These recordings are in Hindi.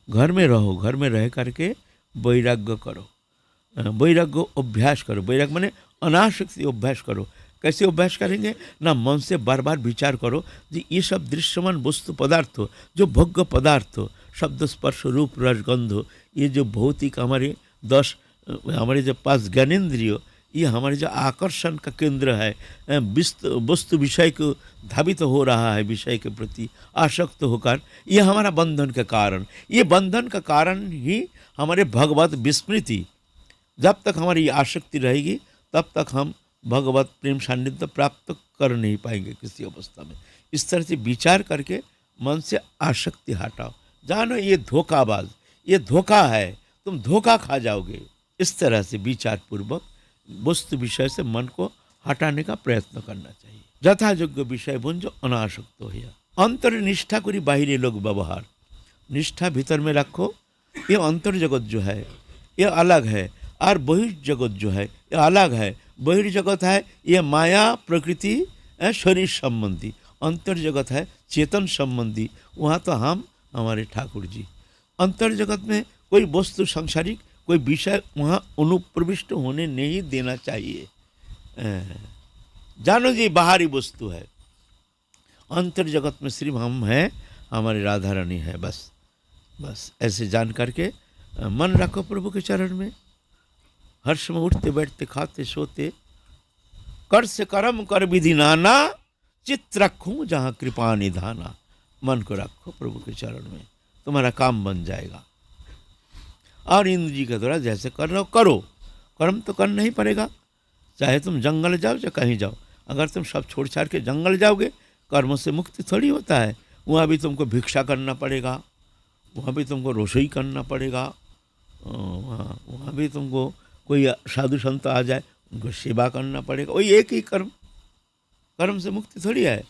घर में रहो, घर में रह करके वैराग्य करो, वैराग्य अभ्यास करो। वैराग्य माने अनासक्ति अभ्यास करो। कैसे अभ्यास करेंगे ना, मन से बार बार विचार करो कि ये सब दृश्यमान वस्तु पदार्थ, जो भोग्य पदार्थ, शब्द स्पर्श रूप रस गंध, ये जो भौतिक हमारे 10 हमारे जो 5 ज्ञानेन्द्रिय, ये हमारे जो आकर्षण का केंद्र है, वस्तु विषय को धावित हो रहा है, विषय के प्रति आसक्त होकर, ये हमारा बंधन का कारण, ये बंधन का कारण ही हमारे भगवत विस्मृति। जब तक हमारी आसक्ति रहेगी तब तक हम भगवत प्रेम सान्निध्य प्राप्त कर नहीं पाएंगे किसी अवस्था में। इस तरह से विचार करके मन से आसक्ति हटाओ। जानो ये धोखाबाज, ये धोखा है, तुम धोखा खा जाओगे। इस तरह से विचार पूर्वक वस्तु विषय से मन को हटाने का प्रयत्न करना चाहिए। যথাযোগ্য বিষয় ভুঞ্জ অনাসক্ত হইয়া अंतर निष्ठा करी बाहरी लोग व्यवहार। निष्ठा भीतर में रखो। ये अंतर जगत जो है ये अलग है, और बहिर्जगत जो है ये अलग है। बहिर्जगत है ये माया प्रकृति शरीर संबंधी, अंतर जगत है चेतन संबंधी। वहाँ तो हम हमारे ठाकुर जी। अंतर जगत में कोई वस्तु सांसारिक कोई विषय वहाँ अनुप्रविष्ट होने नहीं देना चाहिए। जानो जी बाहरी वस्तु है, अंतर जगत में सिर्फ हम हैं, हमारी राधा रानी है, बस बस ऐसे जान करके मन रखो प्रभु के चरण में। हर्ष में उठते बैठते खाते सोते कर से कर्म कर विधि नाना, चित्त रखूं जहाँ कृपा निधाना। मन को रखो प्रभु के चरण में, तुम्हारा काम बन जाएगा। और इंद्र जी के द्वारा जैसे कर रहे हो करो, कर्म तो करना ही पड़ेगा। चाहे तुम जंगल जाओ चाहे कहीं जाओ, अगर तुम सब छोड़ छाड़ के जंगल जाओगे, कर्म से मुक्ति थोड़ी होता है। वहाँ भी तुमको भिक्षा करना पड़ेगा, वहाँ भी तुमको रसोई करना पड़ेगा, वहाँ भी तुमको कोई साधु संत आ जाए उनको सेवा करना पड़ेगा। वही एक ही कर्म, कर्म से मुक्ति थोड़ी है।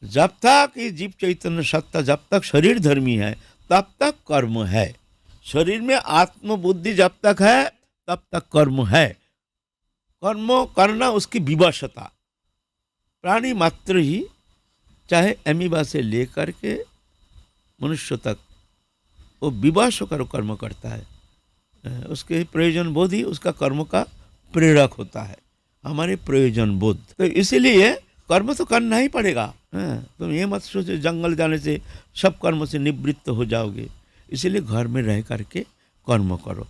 जब तक ये जीव चैतन्य सत्ता, जब तक शरीर धर्मी है तब तक कर्म है। शरीर में आत्मबुद्धि जब तक है तब तक कर्म है। कर्म करना उसकी विवशता। प्राणी मात्र ही, चाहे एमीबा से लेकर के मनुष्य तक, वो विवश होकर कर्म करता है। उसके प्रयोजन बोध ही उसका कर्म का प्रेरक होता है, हमारे प्रयोजन बोध। तो इसीलिए कर्म तो करना ही पड़ेगा। तुम ये मत सोचो जंगल जाने से सब कर्म से निवृत्त हो जाओगे। इसीलिए घर में रह करके कर्म करो,